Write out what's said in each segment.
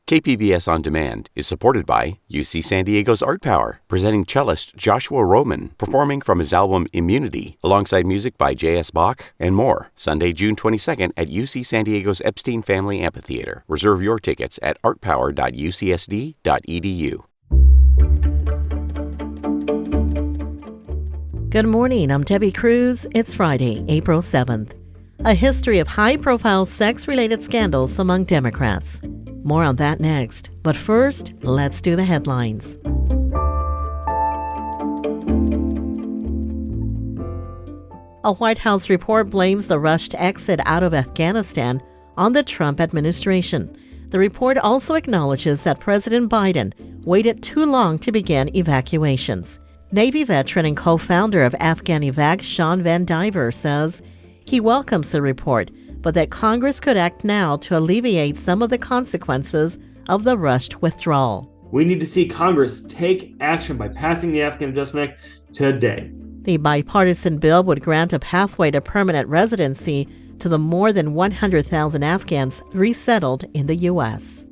KPBS On Demand is supported by UC San Diego's Art Power, presenting cellist Joshua Roman, performing from his album Immunity, alongside music by J.S. Bach and more. Sunday, June 22nd at UC San Diego's Epstein Family Amphitheater. Reserve your tickets at artpower.ucsd.edu. Good morning, I'm Debbie Cruz. It's Friday, April 7th. A history of high-profile sex-related scandals among Democrats. More on that next. But first, let's do the headlines. A White House report blames the rushed exit out of Afghanistan on the Trump administration. The report also acknowledges that President Biden waited too long to begin evacuations. Navy veteran and co-founder of Afghan Evac, Sean Van Diver, says he welcomes the report, but that Congress could act now to alleviate some of the consequences of the rushed withdrawal. We need to see Congress take action by passing the Afghan Adjustment Act today. The bipartisan bill would grant a pathway to permanent residency to the more than 100,000 Afghans resettled in the U.S.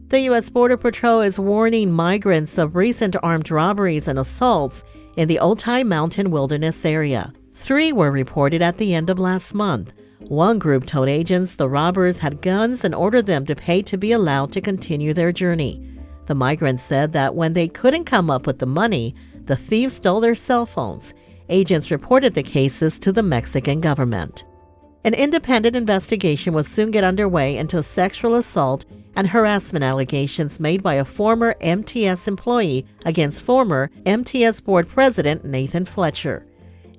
The U.S. Border Patrol is warning migrants of recent armed robberies and assaults in the Otay Mountain Wilderness area. 3 were reported at the end of last month. One group told agents the robbers had guns and ordered them to pay to be allowed to continue their journey. The migrants said that when they couldn't come up with the money, the thieves stole their cell phones. Agents reported the cases to the Mexican government. An independent investigation will soon get underway into sexual assault and harassment allegations made by a former MTS employee against former MTS board president Nathan Fletcher.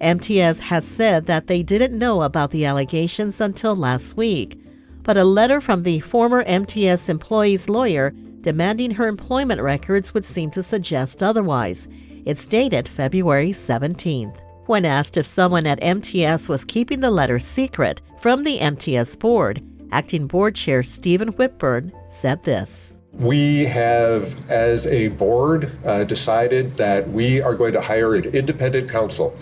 MTS has said that they didn't know about the allegations until last week, but a letter from the former MTS employee's lawyer demanding her employment records would seem to suggest otherwise. It's dated February 17th. When asked if someone at MTS was keeping the letter secret from the MTS board, acting board chair Stephen Whitburn said this. We have, as a board, decided that we are going to hire an independent counsel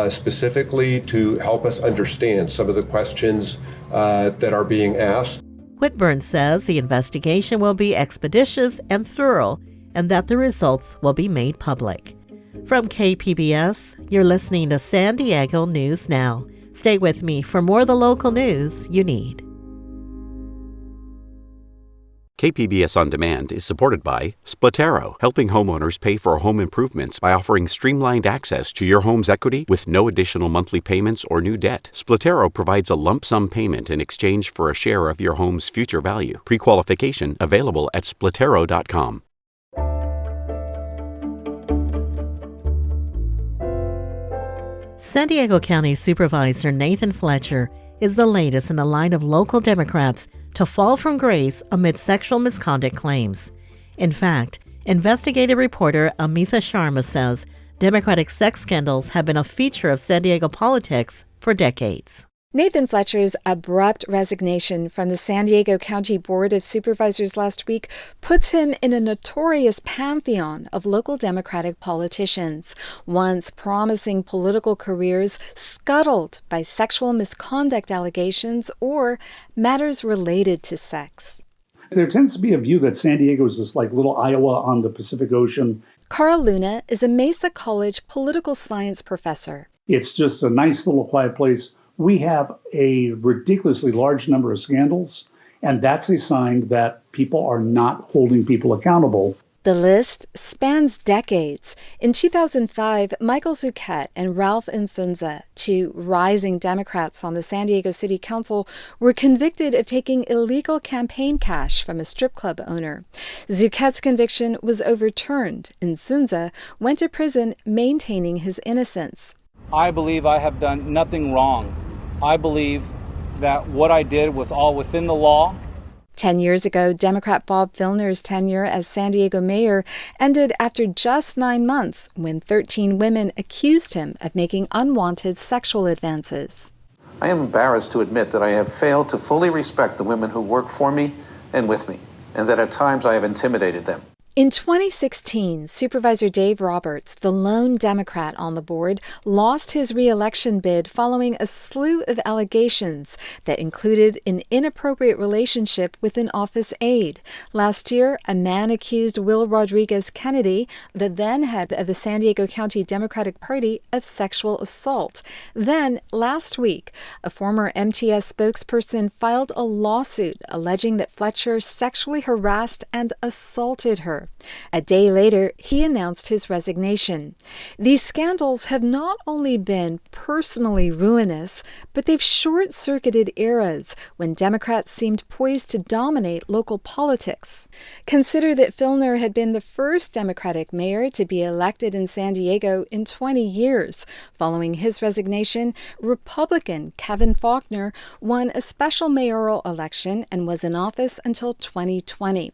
specifically to help us understand some of the questions that are being asked. Whitburn says the investigation will be expeditious and thorough and that the results will be made public. From KPBS, you're listening to San Diego News Now. Stay with me for more of the local news you need. KPBS On Demand is supported by Splatero, helping homeowners pay for home improvements by offering streamlined access to your home's equity with no additional monthly payments or new debt. Splatero provides a lump sum payment in exchange for a share of your home's future value. Pre-qualification available at splatero.com. San Diego County Supervisor Nathan Fletcher is the latest in the line of local Democrats to fall from grace amid sexual misconduct claims. In fact, investigative reporter Amitha Sharma says Democratic sex scandals have been a feature of San Diego politics for decades. Nathan Fletcher's abrupt resignation from the San Diego County Board of Supervisors last week puts him in a notorious pantheon of local Democratic politicians, once promising political careers scuttled by sexual misconduct allegations or matters related to sex. There tends to be a view that San Diego is this like little Iowa on the Pacific Ocean. Carl Luna is a Mesa College political science professor. It's just a nice little quiet place. We have a ridiculously large number of scandals, and that's a sign that people are not holding people accountable. The list spans decades. In 2005, Michael Zucchet and Ralph Insunza, 2 rising Democrats on the San Diego City Council, were convicted of taking illegal campaign cash from a strip club owner. Zucchet's conviction was overturned. Insunza went to prison maintaining his innocence. I believe I have done nothing wrong. I believe that what I did was all within the law. 10 years ago, Democrat Bob Filner's tenure as San Diego mayor ended after just 9 months when 13 women accused him of making unwanted sexual advances. I am embarrassed to admit that I have failed to fully respect the women who work for me and with me, and that at times I have intimidated them. In 2016, Supervisor Dave Roberts, the lone Democrat on the board, lost his re-election bid following a slew of allegations that included an inappropriate relationship with an office aide. Last year, a man accused Will Rodriguez Kennedy, the then head of the San Diego County Democratic Party, of sexual assault. Then, last week, a former MTS spokesperson filed a lawsuit alleging that Fletcher sexually harassed and assaulted her. A day later, he announced his resignation. These scandals have not only been personally ruinous, but they've short-circuited eras when Democrats seemed poised to dominate local politics. Consider that Filner had been the first Democratic mayor to be elected in San Diego in 20 years. Following his resignation, Republican Kevin Faulconer won a special mayoral election and was in office until 2020.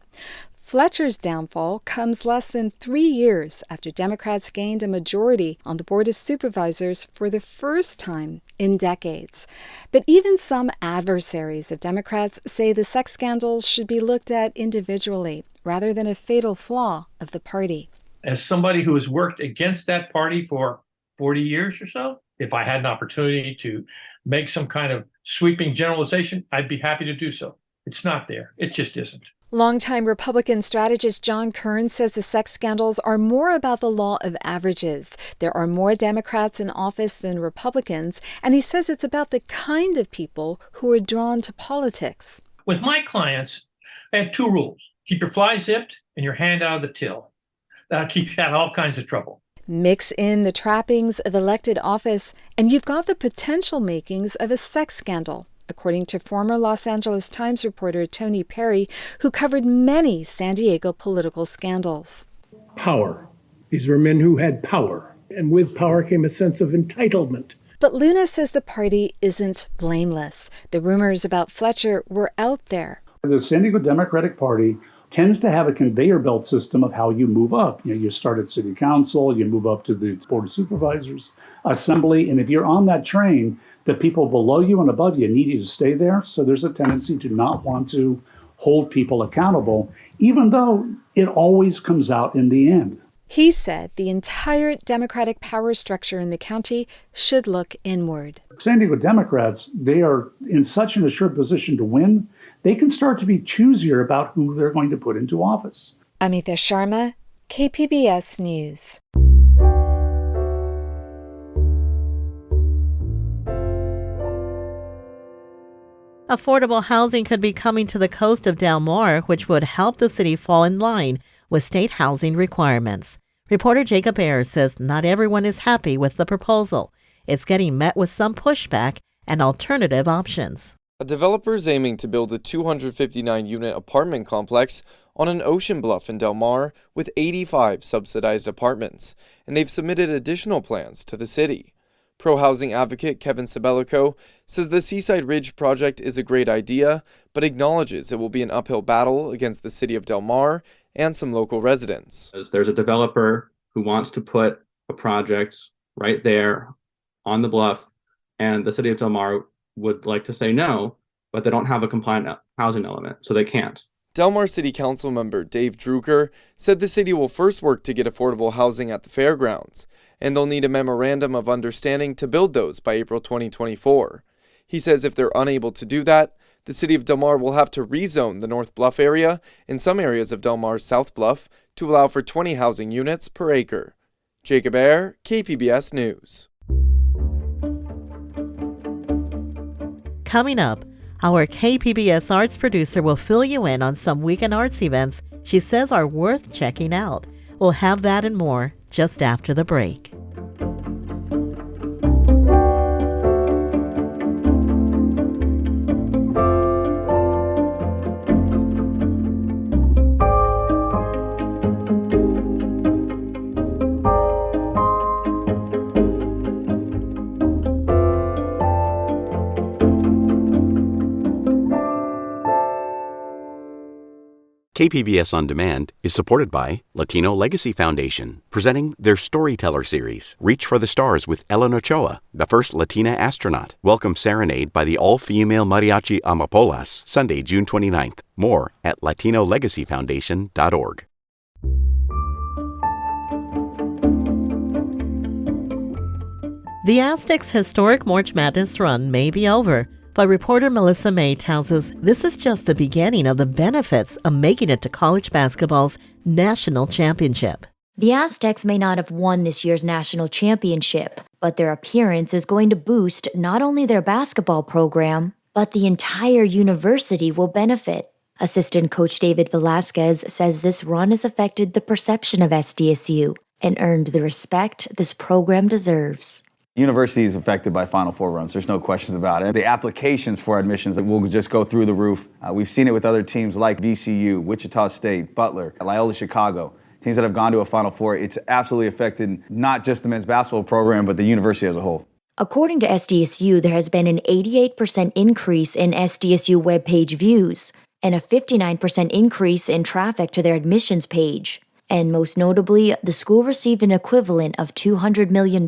Fletcher's downfall comes less than 3 years after Democrats gained a majority on the Board of Supervisors for the first time in decades. But even some adversaries of Democrats say the sex scandals should be looked at individually rather than a fatal flaw of the party. As somebody who has worked against that party for 40 years or so, if I had an opportunity to make some kind of sweeping generalization, I'd be happy to do so. It's not there. It just isn't. Longtime Republican strategist John Kern says the sex scandals are more about the law of averages. There are more Democrats in office than Republicans, and he says it's about the kind of people who are drawn to politics. With my clients, I have 2 rules. Keep your fly zipped and your hand out of the till. That'll keep you out of all kinds of trouble. Mix in the trappings of elected office, and you've got the potential makings of a sex scandal, according to former Los Angeles Times reporter Tony Perry, who covered many San Diego political scandals. Power. These were men who had power, and with power came a sense of entitlement. But Luna says the party isn't blameless. The rumors about Fletcher were out there. The San Diego Democratic Party tends to have a conveyor belt system of how you move up. You start at city council, you move up to the Board of Supervisors, assembly, and if you're on that train, the people below you and above you need you to stay there. So there's a tendency to not want to hold people accountable, even though it always comes out in the end. He said the entire Democratic power structure in the county should look inward. San Diego Democrats, they are in such an assured position to win, they can start to be choosier about who they're going to put into office. Amita Sharma, KPBS News. Affordable housing could be coming to the coast of Del Mar, which would help the city fall in line with state housing requirements. Reporter Jacob Ayers says not everyone is happy with the proposal. It's getting met with some pushback and alternative options. A developer is aiming to build a 259-unit apartment complex on an ocean bluff in Del Mar with 85 subsidized apartments, and they've submitted additional plans to the city. Pro-housing advocate Kevin Sabelico says the Seaside Ridge project is a great idea, but acknowledges it will be an uphill battle against the city of Del Mar and some local residents. There's a developer who wants to put a project right there on the bluff, and the city of Del Mar would like to say no, but they don't have a compliant housing element, so they can't. Del Mar City Council member Dave Drucker said the city will first work to get affordable housing at the fairgrounds, and they'll need a memorandum of understanding to build those by April 2024. He says if they're unable to do that, the city of Del Mar will have to rezone the North Bluff area and some areas of Del Mar's South Bluff to allow for 20 housing units per acre. Jacob Ayers, KPBS News. Coming up, our KPBS arts producer will fill you in on some weekend arts events she says are worth checking out. We'll have that and more just after the break. KPBS On Demand is supported by Latino Legacy Foundation, presenting their Storyteller series, Reach for the Stars with Ellen Ochoa, the first Latina astronaut. Welcome Serenade by the all-female mariachi Amapolas, Sunday, June 29th. More at latinolegacyfoundation.org. The Aztecs' historic March Madness run may be over, but reporter Melissa May tells us this is just the beginning of the benefits of making it to college basketball's national championship. The Aztecs may not have won this year's national championship, but their appearance is going to boost not only their basketball program, but the entire university will benefit. Assistant coach David Velasquez says this run has affected the perception of SDSU and earned the respect this program deserves. University is affected by Final Four runs. There's no questions about it. The applications for admissions will just go through the roof. We've seen it with other teams like VCU, Wichita State, Butler, Loyola Chicago, teams that have gone to a Final Four. It's absolutely affected not just the men's basketball program, but the university as a whole. According to SDSU, there has been an 88% increase in SDSU webpage views and a 59% increase in traffic to their admissions page. And most notably, the school received an equivalent of $200 million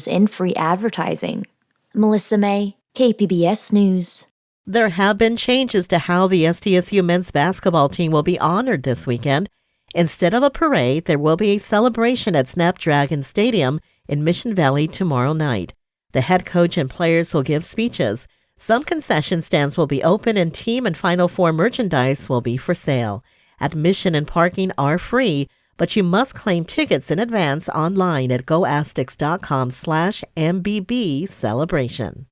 in free advertising. Melissa May, KPBS News. There have been changes to how the SDSU men's basketball team will be honored this weekend. Instead of a parade, there will be a celebration at Snapdragon Stadium in Mission Valley tomorrow night. The head coach and players will give speeches. Some concession stands will be open and team and Final Four merchandise will be for sale. Admission and parking are free, but you must claim tickets in advance online at goaztecs.com/MBB celebration.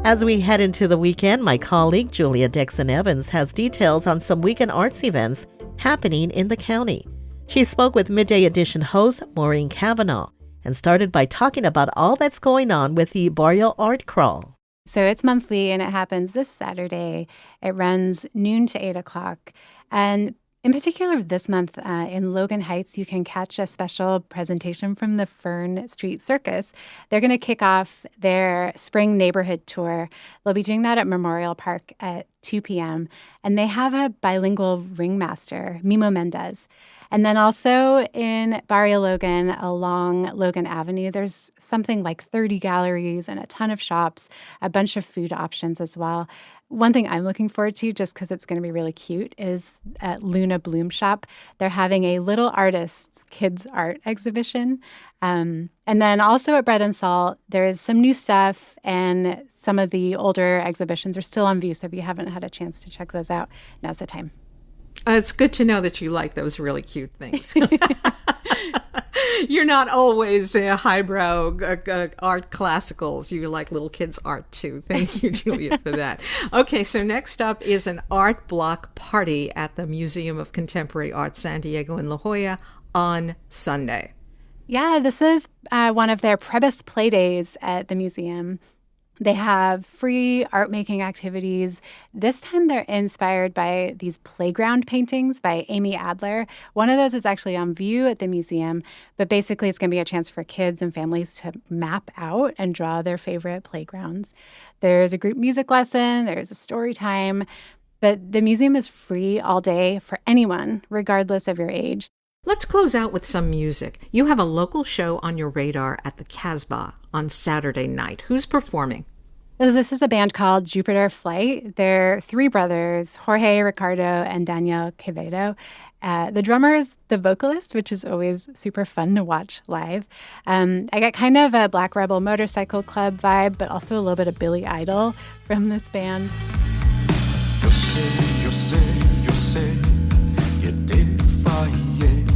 As we head into the weekend, my colleague Julia Dixon-Evans has details on some weekend arts events happening in the county. She spoke with Midday Edition host Maureen Cavanaugh and started by talking about all that's going on with the Barrio Art Crawl. So it's monthly and it happens this Saturday. It runs noon to 8 o'clock. And in particular, this month in Logan Heights, you can catch a special presentation from the Fern Street Circus. They're going to kick off their spring neighborhood tour. They'll be doing that at Memorial Park at 2 p.m. And they have a bilingual ringmaster, Mimo Mendez. And then also in Barrio Logan along Logan Avenue, there's something like 30 galleries and a ton of shops, a bunch of food options as well. One thing I'm looking forward to, just because it's going to be really cute, is at Luna Bloom Shop. They're having a Little Artists Kids Art exhibition. And then also at Bread and Salt, there is some new stuff, and some of the older exhibitions are still on view. So if you haven't had a chance to check those out, now's the time. It's good to know that you like those really cute things. You're not always highbrow art classicals. You like little kids' art, too. Thank you, Julia, for that. Okay, so next up is an art block party at the Museum of Contemporary Art San Diego in La Jolla on Sunday. Yeah, this is one of their Prebis Play Days at the museum. They have free art-making activities. This time they're inspired by these playground paintings by Amy Adler. One of those is actually on view at the museum, but basically it's going to be a chance for kids and families to map out and draw their favorite playgrounds. There's a group music lesson, there's a story time, but the museum is free all day for anyone, regardless of your age. Let's close out with some music. You have a local show on your radar at the Casbah on Saturday night. Who's performing? This is a band called Jupiter Flight. They're three brothers, Jorge, Ricardo, and Daniel Quevedo. The drummer is the vocalist, which is always super fun to watch live. I get kind of a Black Rebel Motorcycle Club vibe, but also a little bit of Billy Idol from this band. Yo sé que te fallé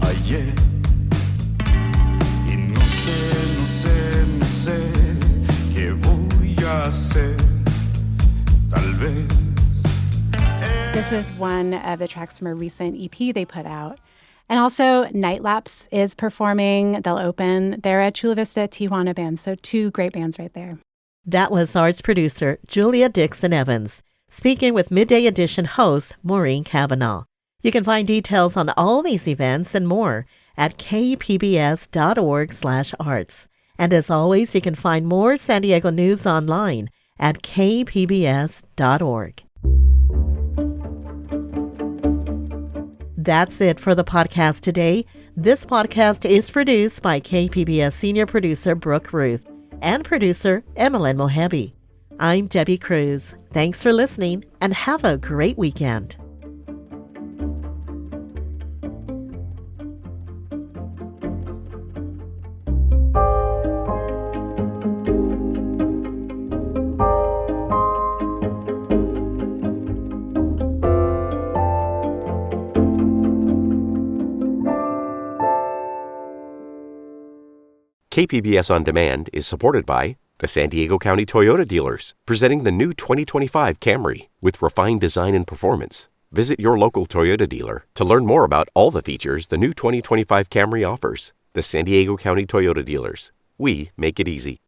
ayer y no sé qué voy a hacer tal vez. This is one of the tracks from a recent EP they put out. And also, Night Lapse is performing. They'll open. They're a Chula Vista, Tijuana band, so two great bands right there. That was arts producer Julia Dixon-Evans, speaking with Midday Edition host Maureen Cavanaugh. You can find details on all these events and more at kpbs.org/arts. And as always, you can find more San Diego news online at kpbs.org. That's it for the podcast today. This podcast is produced by KPBS senior producer Brooke Ruth and producer Emmeline Mohebi. I'm Debbie Cruz. Thanks for listening and have a great weekend. KPBS On Demand is supported by the San Diego County Toyota dealers, presenting the new 2025 Camry with refined design and performance. Visit your local Toyota dealer to learn more about all the features the new 2025 Camry offers. The San Diego County Toyota dealers. We make it easy.